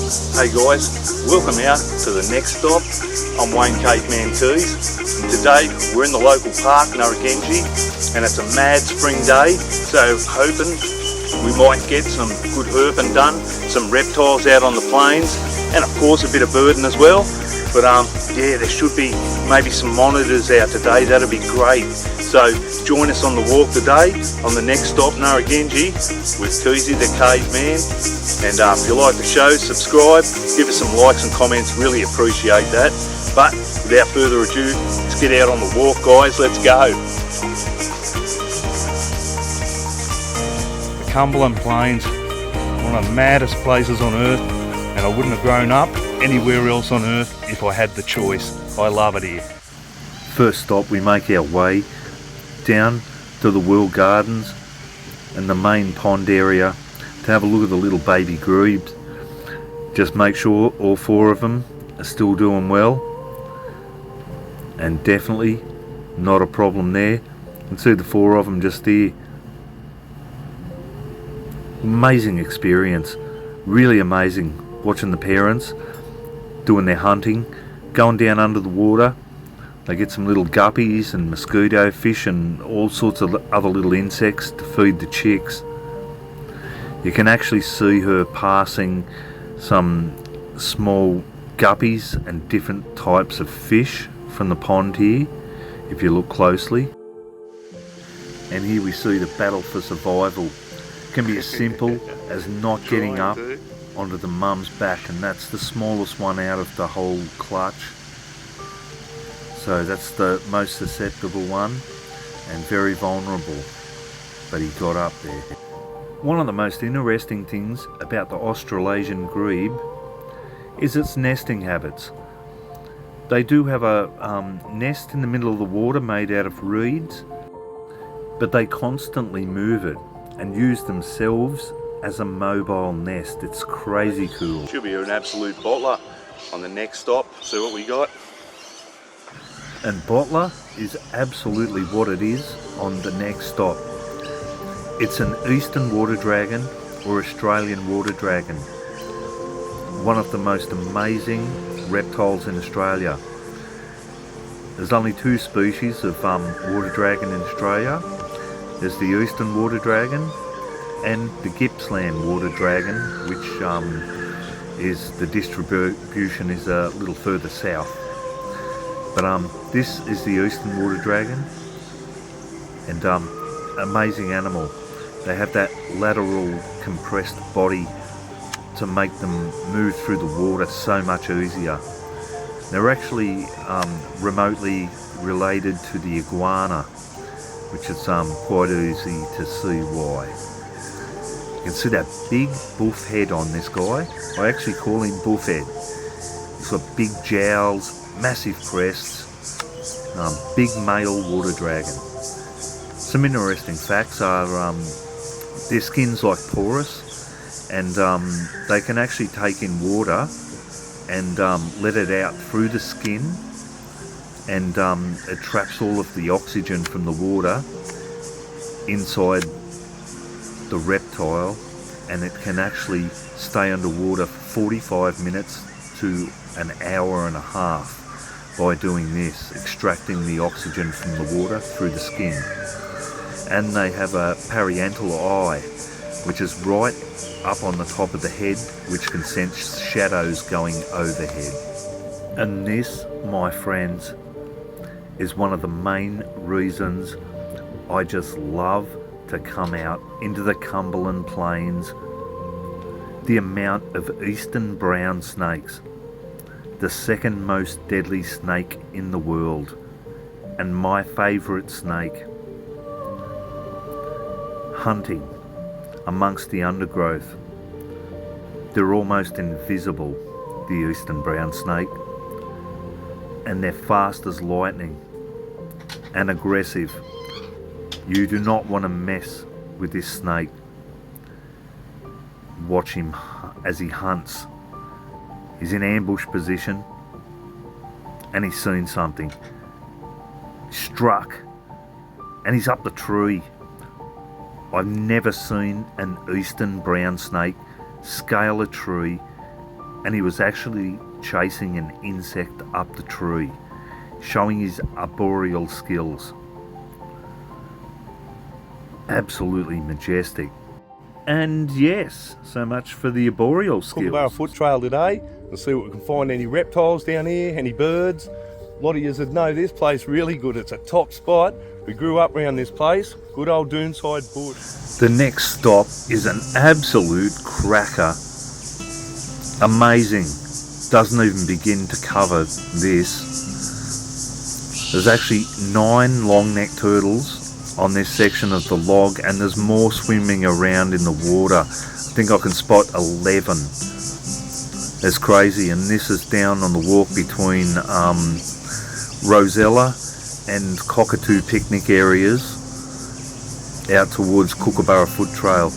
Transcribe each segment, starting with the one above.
Hey guys, welcome out to the next stop. I'm Wayne Caveman Keys. Today we're in the local park, Nurragingy, and it's a mad spring day, so hoping we might get some good herping done, some reptiles out on the plains, and of course a bit of birding as well. But yeah, there should be maybe some monitors out today, that'd be great. So join us on the walk today on the next stop, Nurragingy, with Keezy the Caveman. And if you like the show, subscribe, give us some likes and comments, really appreciate that. But without further ado, let's get out on the walk, guys, let's go. The Cumberland Plains, one of the maddest places on earth, and I wouldn't have grown up anywhere else on earth if I had the choice. I love it here. First stop, we make our way down to the World Gardens and the main pond area to have a look at the little baby grebes. Just make sure all four of them are still doing well, and definitely not a problem there. You can see the four of them just there. Amazing experience, really amazing watching the parents doing their hunting, going down under the water. They get some little guppies and mosquito fish and all sorts of other little insects to feed the chicks. You can actually see her passing some small guppies and different types of fish from the pond here, if you look closely. And here we see the battle for survival. It can be as simple as not getting up onto the mum's back, and that's the smallest one out of the whole clutch. So that's the most susceptible one and very vulnerable, but he got up there. One of the most interesting things about the Australasian grebe is its nesting habits. They do have a nest in the middle of the water made out of reeds, but they constantly move it and use themselves as a mobile nest. It's crazy cool. Should be an absolute bottler on the next stop. See what we got. And bottler is absolutely what it is on the next stop. It's an eastern water dragon or Australian water dragon. One of the most amazing reptiles in Australia. There's only two species of water dragon in Australia. There's the eastern water dragon and the Gippsland water dragon, which is the distribution is a little further south. But this is the eastern water dragon, and amazing animal. They have that lateral compressed body to make them move through the water so much easier. They're actually remotely related to the iguana, which is quite easy to see why. You can see that big buff head on this guy. I actually call him buff head. He's got big jowls, massive crests, big male water dragon. Some interesting facts are their skin's like porous, and they can actually take in water and let it out through the skin, and it traps all of the oxygen from the water inside the reptile, and it can actually stay underwater 45 minutes to an hour and a half by doing this, extracting the oxygen from the water through the skin. And they have a parietal eye, which is right up on the top of the head, which can sense shadows going overhead. And this, my friends, is one of the main reasons I just love to come out into the Cumberland Plains. The amount of eastern brown snakes, the second most deadly snake in the world, and my favourite snake, hunting amongst the undergrowth. They're almost invisible, the eastern brown snake, and they're fast as lightning and aggressive. You do not want to mess with this snake. Watch him as he hunts. He's in ambush position and he's seen something. Struck, and he's up the tree. I've never seen an eastern brown snake scale a tree and he was actually chasing an insect up the tree, showing his arboreal skills. Absolutely majestic. And yes, so much for the arboreal skills. Kookaburra foot trail today. We'll see what we can find. Any reptiles down here, any birds. A lot of you would know this place really good. It's a top spot. We grew up around this place. Good old Doonside bush. The next stop is an absolute cracker. Amazing. Doesn't even begin to cover this. There's actually 9 long-necked turtles on this section of the log, and there's more swimming around in the water. I think I can spot 11. It's crazy, and this is down on the walk between Rosella and Cockatoo picnic areas out towards Kookaburra Foot Trail.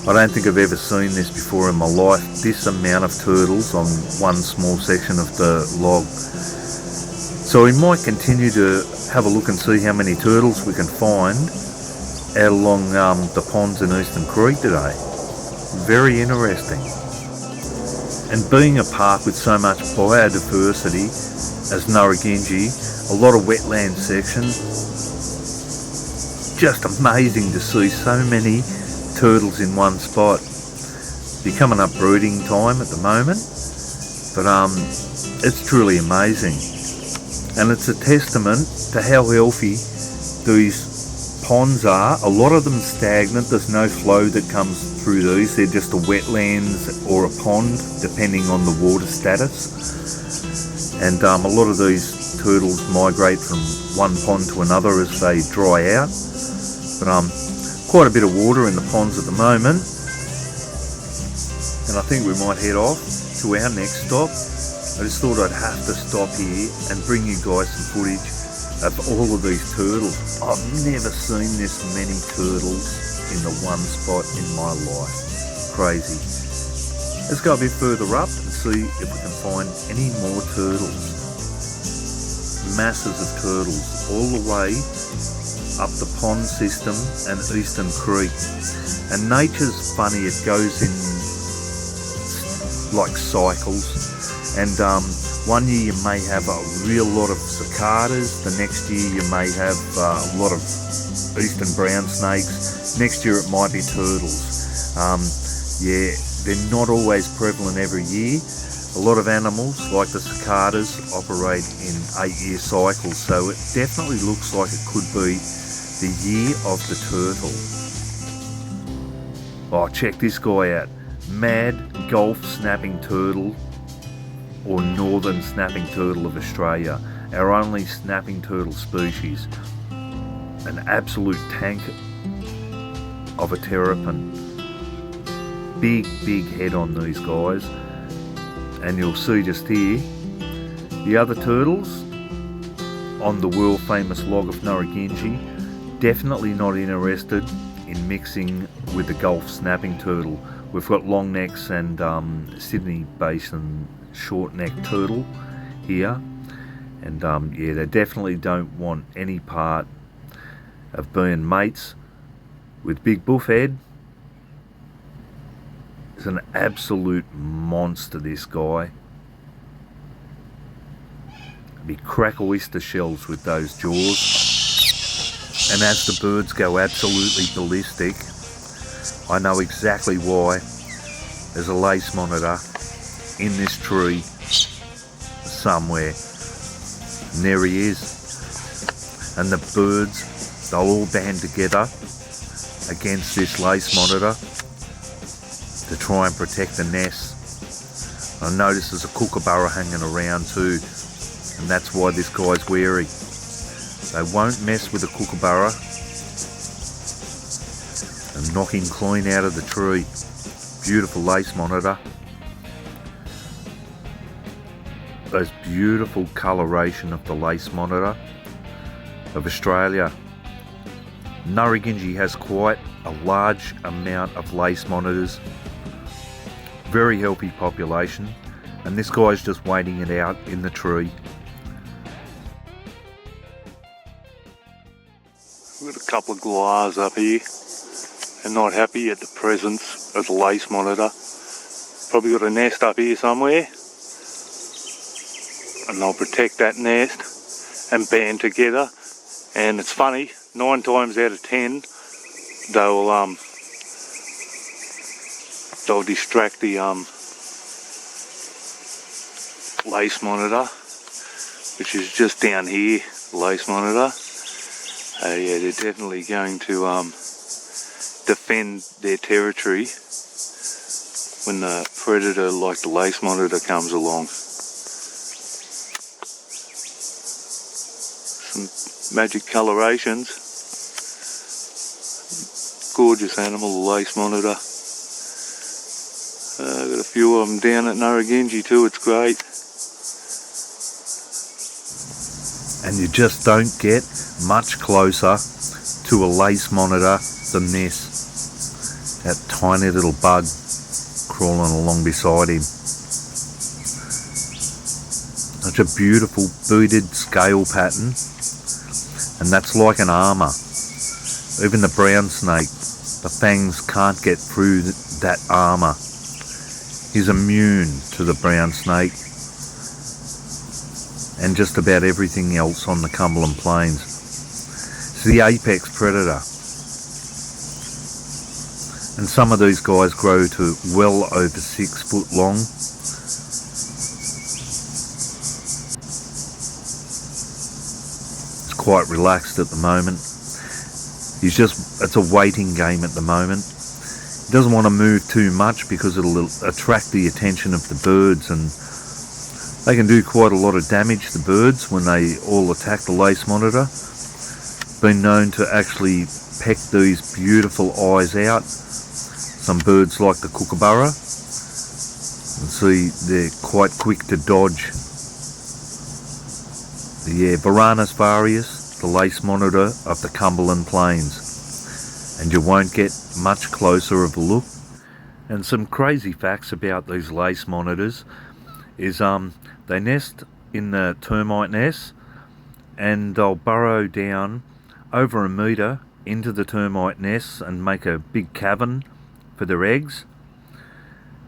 I don't think I've ever seen this before in my life, this amount of turtles on one small section of the log. So we might continue to have a look and see how many turtles we can find out along the ponds in Eastern Creek today. Very interesting. And being a park with so much biodiversity as Nurragingy, a lot of wetland sections, just amazing to see so many turtles in one spot. Be coming up brooding time at the moment, but it's truly amazing. And it's a testament to how healthy these ponds are. A lot of them stagnant, there's no flow that comes through these, they're just a wetlands or a pond depending on the water status. And a lot of these turtles migrate from one pond to another as they dry out. But quite a bit of water in the ponds at the moment. And I think we might head off to our next stop. I just thought I'd have to stop here and bring you guys some footage of all of these turtles. I've never seen this many turtles in the one spot in my life. Crazy. Let's go a bit further up and see if we can find any more turtles. Masses of turtles all the way up the pond system and Eastern Creek. And nature's funny, it goes in like cycles. And one year you may have a real lot of cicadas, the next year you may have a lot of eastern brown snakes, next year it might be turtles. Yeah, they're not always prevalent every year. A lot of animals, like the cicadas, operate in 8-year cycles, so it definitely looks like it could be the year of the turtle. Oh, check this guy out. Mad Gulf snapping turtle, or northern snapping turtle of Australia, our only snapping turtle species. An absolute tank of a terrapin. Big head on these guys. And you'll see just here, the other turtles on the world famous log of Nurragingy, definitely not interested in mixing with the Gulf snapping turtle. We've got long necks and Sydney Basin short necked turtle here, and yeah, they definitely don't want any part of being mates with Big Buffhead. He's an absolute monster, this guy. Be crack oyster shells with those jaws. And as the birds go absolutely ballistic, I know exactly why. There's a lace monitor in this tree somewhere. And there he is. And the birds, they'll all band together against this lace monitor to try and protect the nest. I notice there's a kookaburra hanging around too, and that's why this guy's wary. They won't mess with a kookaburra and knock him clean out of the tree. Beautiful lace monitor. Those beautiful coloration of the lace monitor of Australia. Nurragingy has quite a large amount of lace monitors. Very healthy population, and this guy's just waiting it out in the tree. We've got a couple of galahs up here. They're not happy at the presence of the lace monitor. Probably got a nest up here somewhere, and they'll protect that nest and band together. And it's funny, 9 times out of 10 they'll distract the lace monitor, which is just down here. Lace monitor. Yeah, they're definitely going to defend their territory when the predator like the lace monitor comes along. Some magic colorations. Gorgeous animal, the lace monitor. Got a few of them down at Nurragingy too, it's great. And you just don't get much closer to a lace monitor than this. That tiny little bug crawling along beside him. Such a beautiful beaded scale pattern, and that's like an armour. Even the brown snake, the fangs can't get through that armour. He's immune to the brown snake and just about everything else on the Cumberland Plains. It's the apex predator. And some of these guys grow to well over 6 foot long. It's quite relaxed at the moment. It's a waiting game at the moment. He doesn't want to move too much because it'll attract the attention of the birds, and they can do quite a lot of damage, the birds, when they all attack the lace monitor. Been known to actually peck these beautiful eyes out. Some birds like the kookaburra. You can see they're quite quick to dodge. Yeah, Varanus varius, the lace monitor of the Cumberland Plains. And you won't get much closer of a look. And some crazy facts about these lace monitors is they nest in the termite nests, and they'll burrow down over a metre into the termite nests and make a big cavern for their eggs,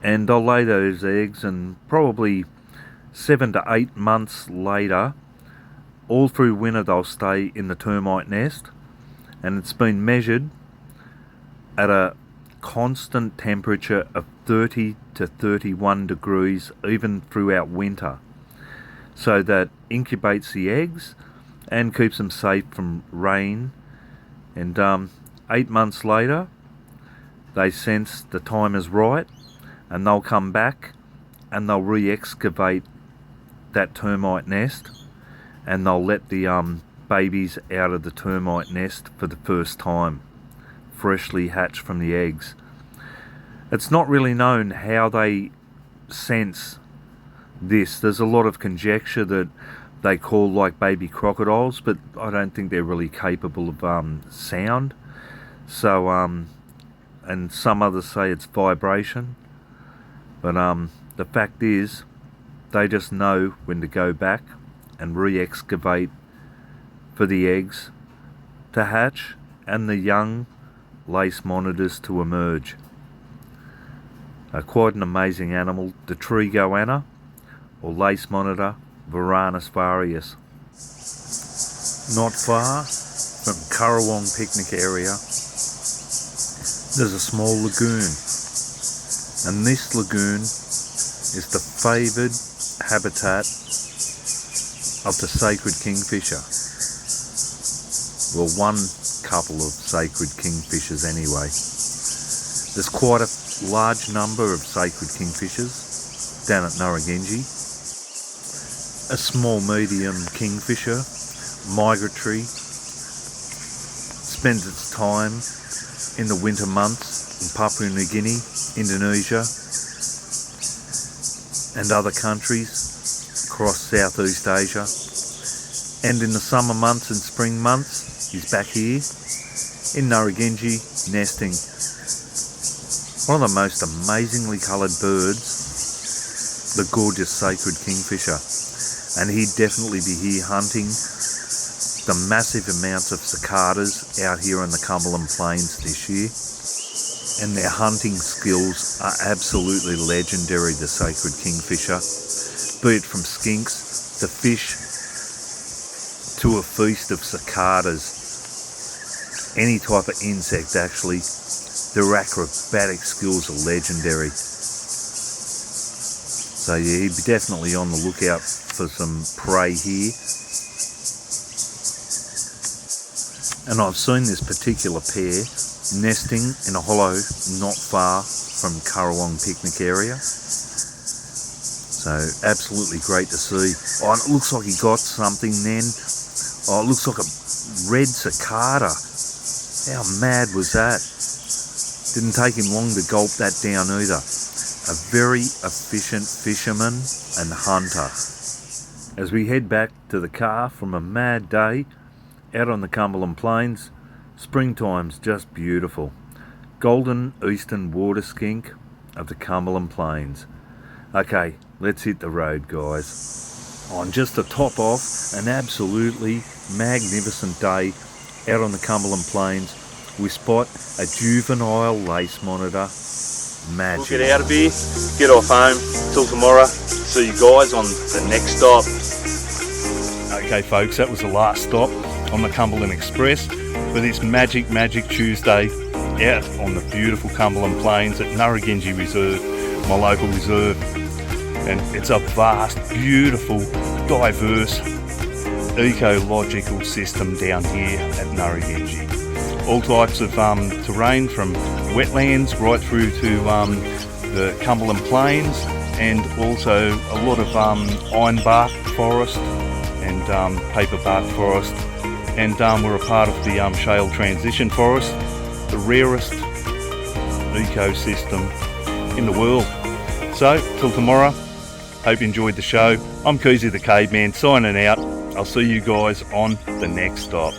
and they'll lay those eggs, and probably 7 to 8 months later, all through winter they'll stay in the termite nest, and it's been measured at a constant temperature of 30 to 31 degrees even throughout winter, so that incubates the eggs and keeps them safe from rain. And 8 months later they sense the time is right, and they'll come back and they'll re-excavate that termite nest, and they'll let the babies out of the termite nest for the first time, freshly hatched from the eggs. It's not really known how they sense this. There's a lot of conjecture that they call like baby crocodiles, but I don't think they're really capable of sound. So and some others say it's vibration, but the fact is they just know when to go back and re-excavate for the eggs to hatch and the young lace monitors to emerge. Quite an amazing animal, the tree goanna or lace monitor Varanus varius. Not far from Currawong picnic area there's a small lagoon, and this lagoon is the favoured habitat of the sacred kingfisher. Well, one couple of sacred kingfishers anyway. There's quite a large number of sacred kingfishers down at Nurragingy. A small medium kingfisher, migratory, spends its time in the winter months in Papua New Guinea, Indonesia and other countries across Southeast Asia, and in the summer months and spring months he's back here in Nurragingy nesting. One of the most amazingly coloured birds, the gorgeous sacred kingfisher, and he'd definitely be here hunting the massive amounts of cicadas out here on the Cumberland Plains this year. and their hunting skills are absolutely legendary, the sacred kingfisher. Be it from skinks to fish to a feast of cicadas, any type of insect actually, their acrobatic skills are legendary. So yeah, he'd be definitely on the lookout for some prey here. And I've seen this particular pair nesting in a hollow not far from Currawong picnic area. So absolutely great to see. Oh, and it looks like he got something then. Oh, it looks like a red cicada. How mad was that? Didn't take him long to gulp that down either. A very efficient fisherman and hunter. As we head back to the car from a mad day out on the Cumberland Plains, springtime's just beautiful. Golden eastern water skink of the Cumberland Plains. Okay, let's hit the road, guys. On just to top off an absolutely magnificent day out on the Cumberland Plains, we spot a juvenile lace monitor. Magic. We'll get out of here, get off home. Till tomorrow, see you guys on the next stop. Okay folks, that was the last stop on the Cumberland Express for this magic Tuesday out on the beautiful Cumberland Plains at Nurragingy Reserve, my local reserve. And it's a vast, beautiful, diverse, ecological system down here at Nurragingy. All types of terrain, from wetlands right through to the Cumberland Plains, and also a lot of ironbark forest and paperbark forest. And we're a part of the shale transition forest, the rarest ecosystem in the world. So, till tomorrow, hope you enjoyed the show. I'm Keezy the Caveman, signing out. I'll see you guys on the next stop.